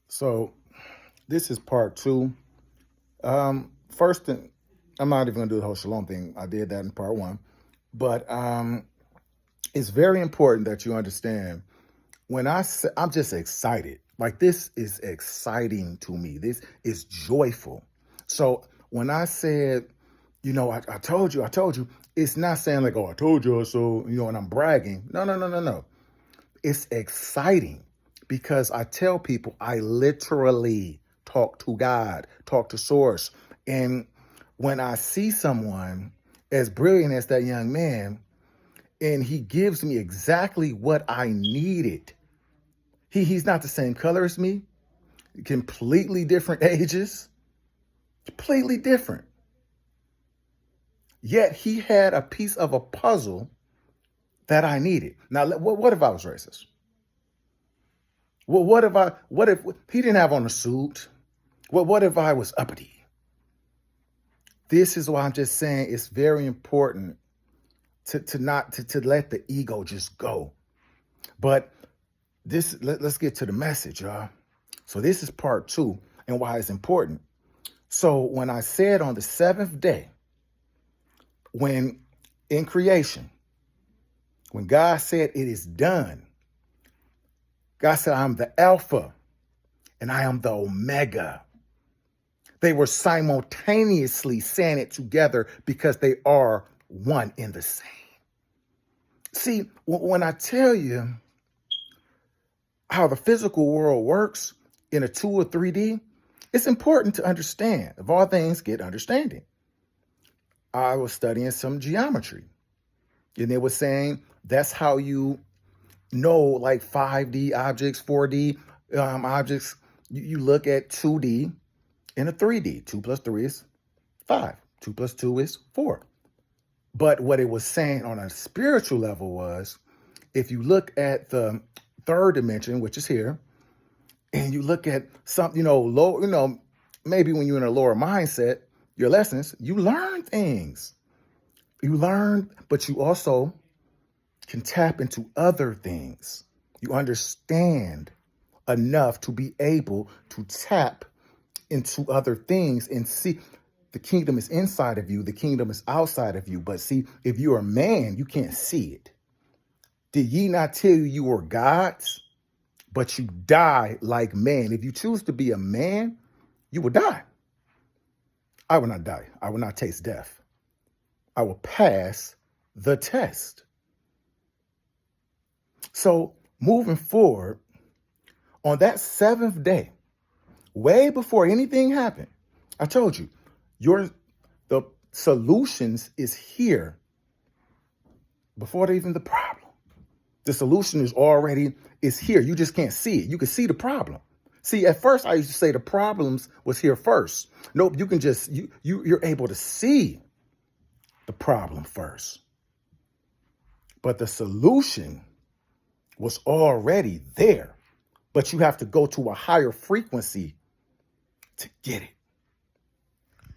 So this is part two. First, I'm not even going to do the whole shalom thing. I did that in part one, but it's very important that you understand when I say I'm just excited. Like this is exciting to me. This is joyful. So when I said, I told you, it's not saying like, oh, I told you so, and I'm bragging. No, no, no, no, no. It's exciting because I tell people I literally talk to God, talk to Source. And when I see someone as brilliant as that young man, and he gives me exactly what I needed, he's not the same color as me, completely different ages, completely different. Yet he had a piece of a puzzle that I needed. Now, what if I was racist? Well, what if he didn't have on a suit? Well, what if I was uppity? This is why I'm just saying it's very important to not to let the ego just go. But let's get to the message, y'all. So this is part two and why it's important. So when I said on the seventh day, when in creation, when God said it is done, God said, I'm the Alpha and I am the Omega. They were simultaneously saying it together because they are one in the same. See, when I tell you how the physical world works in a 2 or 3D, it's important to understand. Of all things, get understanding. I was studying some geometry, and they were saying that's how you know, like 5D objects, 4D objects. You look at 2D and a 3D. 2 plus 3 is 5. 2 plus 2 is 4. But what it was saying on a spiritual level was, if you look at the third dimension, which is here, and you look at something, low, maybe when you're in a lower mindset, your lessons, you learn things. You learn, but you also can tap into other things. You understand enough to be able to tap into other things and see the kingdom is inside of you. The kingdom is outside of you. But see, if you're a man, you can't see it. Did ye not tell you were gods, but you die like man? If you choose to be a man, you will die. I will not die. I will not taste death. I will pass the test. So moving forward, on that seventh day, way before anything happened, I told you, the solutions is here before even the problem. The solution is here. You just can't see it. You can see the problem. See, at first I used to say the problems was here first. Nope, you can just you're able to see the problem first. But the solution was already there. But you have to go to a higher frequency to get it.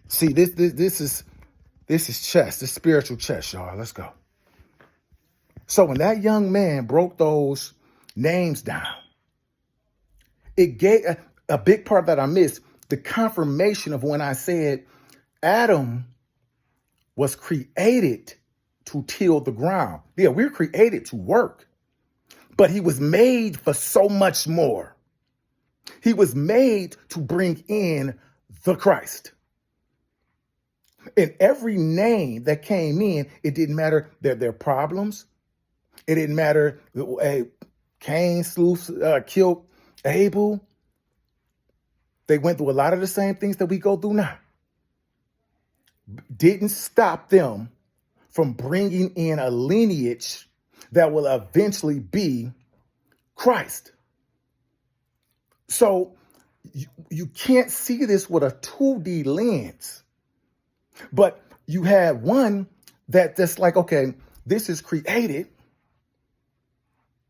See, this is chess, this spiritual chess, y'all. Let's go. So when that young man broke those names down, it gave a big part that I missed, the confirmation of when I said Adam was created to till the ground. Yeah, we're created to work, but he was made for so much more. He was made to bring in the Christ. And every name that came in, it didn't matter their problems. It didn't matter. Cain killed Abel. They went through a lot of the same things that we go through now. Didn't stop them from bringing in a lineage that will eventually be Christ. So you can't see this with a 2D lens, but you have one that's like, okay, this is created.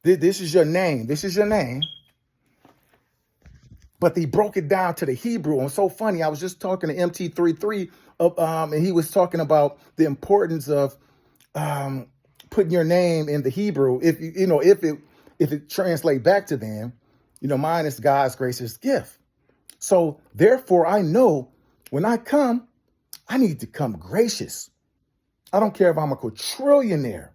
This is your name. This is your name. But they broke it down to the Hebrew. And so funny, I was just talking to MT33, and he was talking about the importance of putting your name in the Hebrew. If it translates back to them, Mine is God's gracious gift. So therefore, I know when I come, I need to come gracious. I don't care if I'm a quadrillionaire.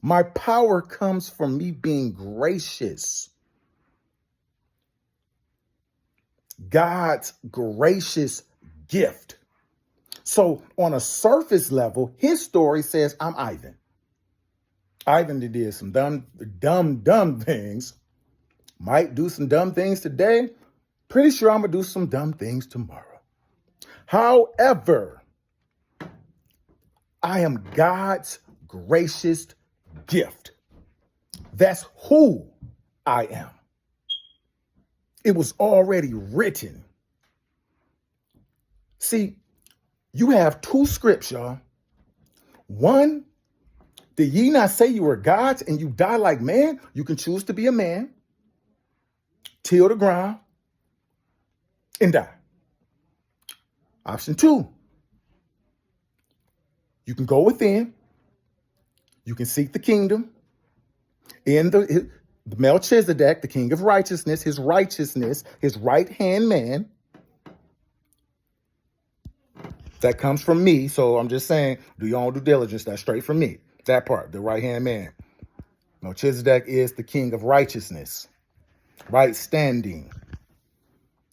My power comes from me being gracious. God's gracious gift. So on a surface level, his story says, I'm Ivan. Ivan did some dumb things. Might do some dumb things today. Pretty sure I'm going to do some dumb things tomorrow. However, I am God's gracious gift. That's who I am. It was already written. See, you have two scripts, y'all. One, did ye not say you were gods and you die like man? You can choose to be a man, till the ground, and die. Option two, you can go within. You can seek the kingdom in the Melchizedek, the king of righteousness, his right-hand man. That comes from me. So I'm just saying, do your own due diligence. That's straight from me. That part, the right-hand man. Melchizedek is the king of righteousness, right standing.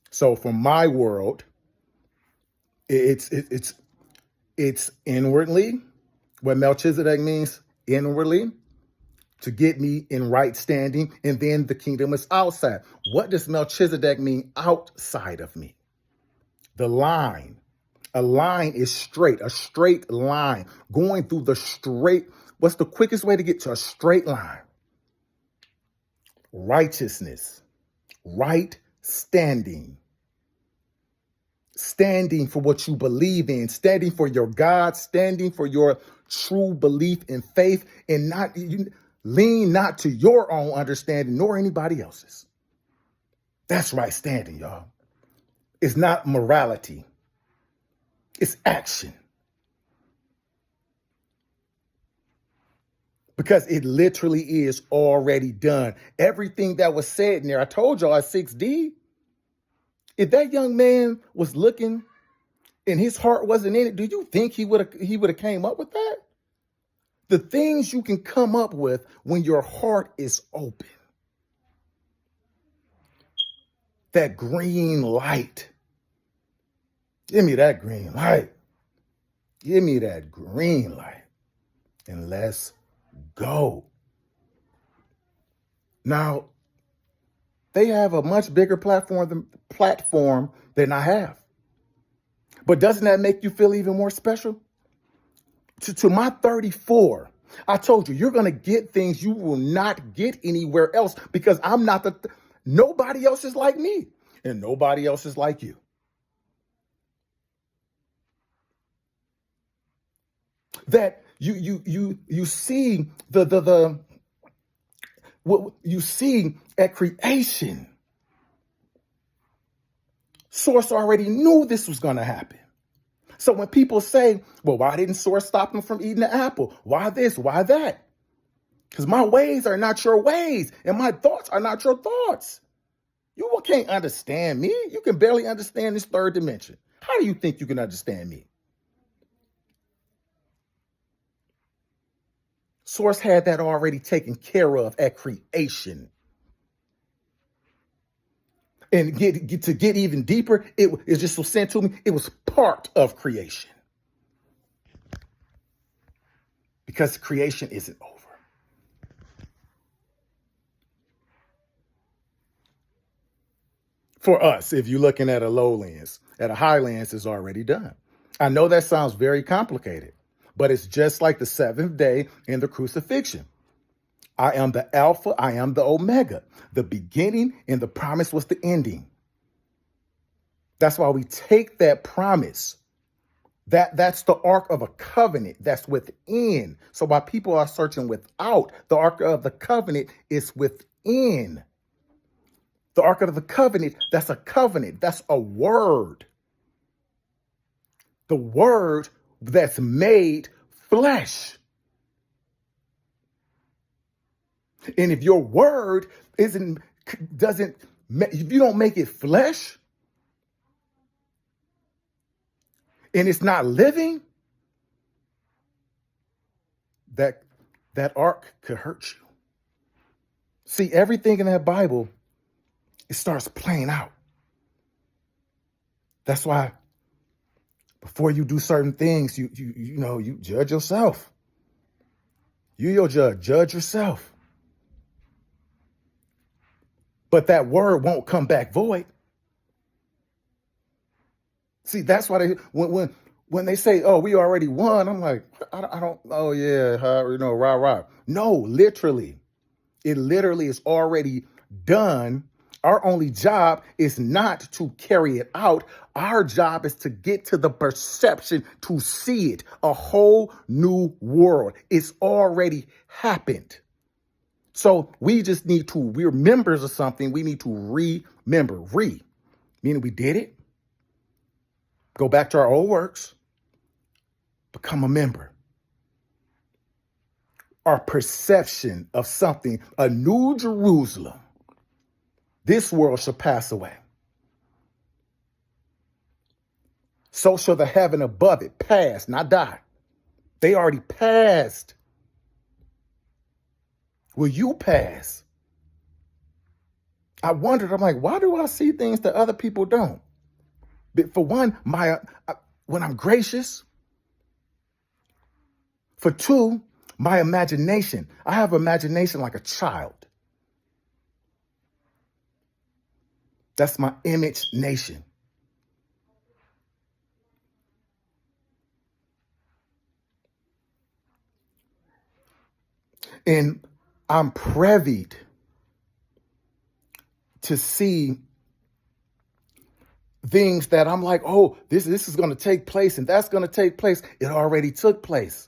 So for my world, it's inwardly. What Melchizedek means inwardly, to get me in right standing, and then the kingdom is outside. What does Melchizedek mean outside of me? The line. A line is straight, a straight line. Going through the straight, what's the quickest way to get to a straight line? Righteousness, right standing. Standing for what you believe in, standing for your God, standing for your true belief and faith, and lean not to your own understanding nor anybody else's. That's right standing, y'all. It's not morality. It's action. Because it literally is already done. Everything that was said in there, I told y'all at 6D, if that young man was looking and his heart wasn't in it, do you think he would have came up with that? The things you can come up with when your heart is open. That green light. Give me that green light. Give me that green light. And let's go. Now, they have a much bigger platform than I have. But doesn't that make you feel even more special? To my 34, I told you, you're going to get things you will not get anywhere else, because I'm not nobody else is like me, and nobody else is like you. That you see what you see at creation. Source already knew this was going to happen. So when people say, well, why didn't Source stop him from eating the apple? Why this? Why that? Because my ways are not your ways, and my thoughts are not your thoughts. You can't understand me. You can barely understand this third dimension. How do you think you can understand me? Source had that already taken care of at creation. And to get even deeper, it's just so sent to me, it was part of creation. Because creation isn't over. For us, if you're looking at a low lens, at a high lens, it's already done. I know that sounds very complicated, but it's just like the seventh day in the crucifixion. I am the Alpha, I am the Omega. The beginning and the promise was the ending. That's why we take that promise. That's the Ark of a Covenant that's within. So while people are searching without, the Ark of the Covenant is within. The Ark of the Covenant, that's a covenant. That's a word. The word that's made flesh. And if your word doesn't if you don't make it flesh and it's not living, that ark could hurt you. See, everything in that Bible, it starts playing out. That's why before you do certain things, you judge yourself. You're your judge. Judge yourself. But that word won't come back void. See, that's why when they say, "Oh, we already won," I'm like, I don't. Oh yeah, rah rah. No, literally, it literally is already done. Our only job is not to carry it out. Our job is to get to the perception, to see it, a whole new world. It's already happened. So we're members of something. We need to remember. Meaning we did it. Go back to our old works. Become a member. Our perception of something, a new Jerusalem. This world shall pass away. So shall the heaven above it pass, not die. They already passed. Will you pass? I wondered, I'm like, why do I see things that other people don't? But for one, when I'm gracious. For two, my imagination. I have imagination like a child. That's my image nation. And I'm privied to see things that I'm like, oh, this is going to take place and that's going to take place. It already took place.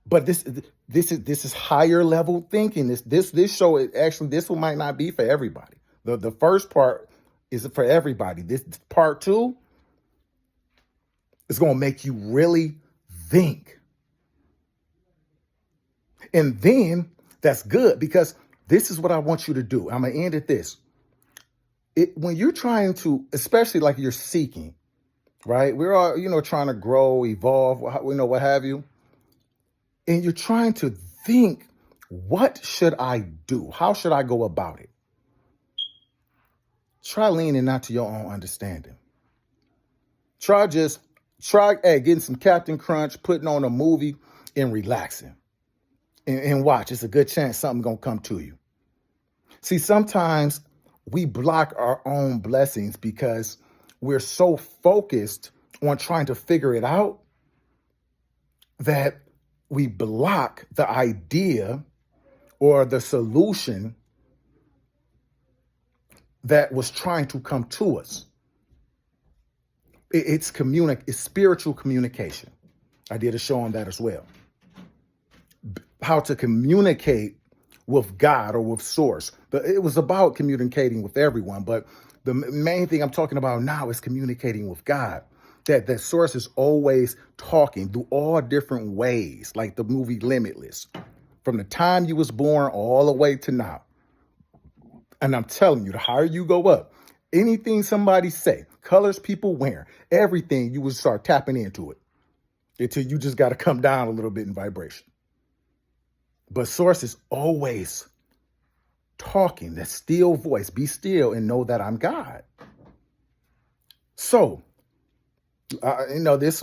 But this is higher level thinking. This show this one might not be for everybody. The first part is for everybody. This part 2 is going to make you really think. And then that's good, because this is what I want you to do. I'm going to end at this. When you're trying to, especially like you're seeking, right? We're all, trying to grow, evolve, what have you. And you're trying to think, what should I do? How should I go about it? Try leaning not to your own understanding. Try getting some Captain Crunch, putting on a movie and relaxing. And watch, it's a good chance something's going to come to you. See, sometimes we block our own blessings because we're so focused on trying to figure it out that we block the idea or the solution that was trying to come to us. It's spiritual communication. I did a show on that as well. How to communicate with God or with source. It was about communicating with everyone, but the main thing I'm talking about now is communicating with God. That source is always talking through all different ways, like the movie Limitless, from the time you was born all the way to now. And I'm telling you, the higher you go up, anything somebody say, colors people wear, everything, you would start tapping into it until you just got to come down a little bit in vibration. But source is always talking, that still voice. Be still and know that I'm God. So, this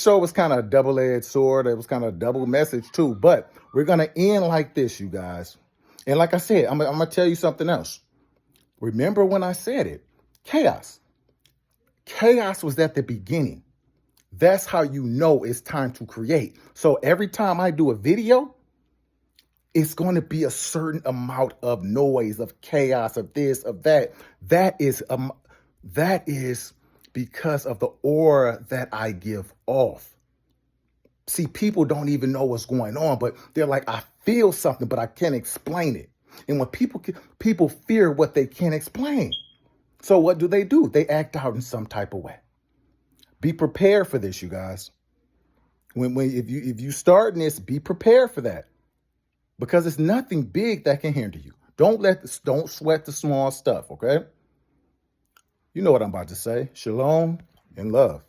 show was kind of a double-edged sword. It was kind of a double message too. But we're gonna end like this, you guys. And like I said, I'm gonna tell you something else. Remember when I said it? Chaos. Chaos was at the beginning. That's how you know it's time to create. So every time I do a video, it's going to be a certain amount of noise, of chaos, of this, of that. That is because of the aura that I give off. See, people don't even know what's going on, but they're like, I feel something, but I can't explain it. And when people fear what they can't explain. So what do? They act out in some type of way. Be prepared for this, you guys. If you start in this, be prepared for that. Because it's nothing big that can hinder you. Don't sweat the small stuff, okay? You know what I'm about to say. Shalom and love.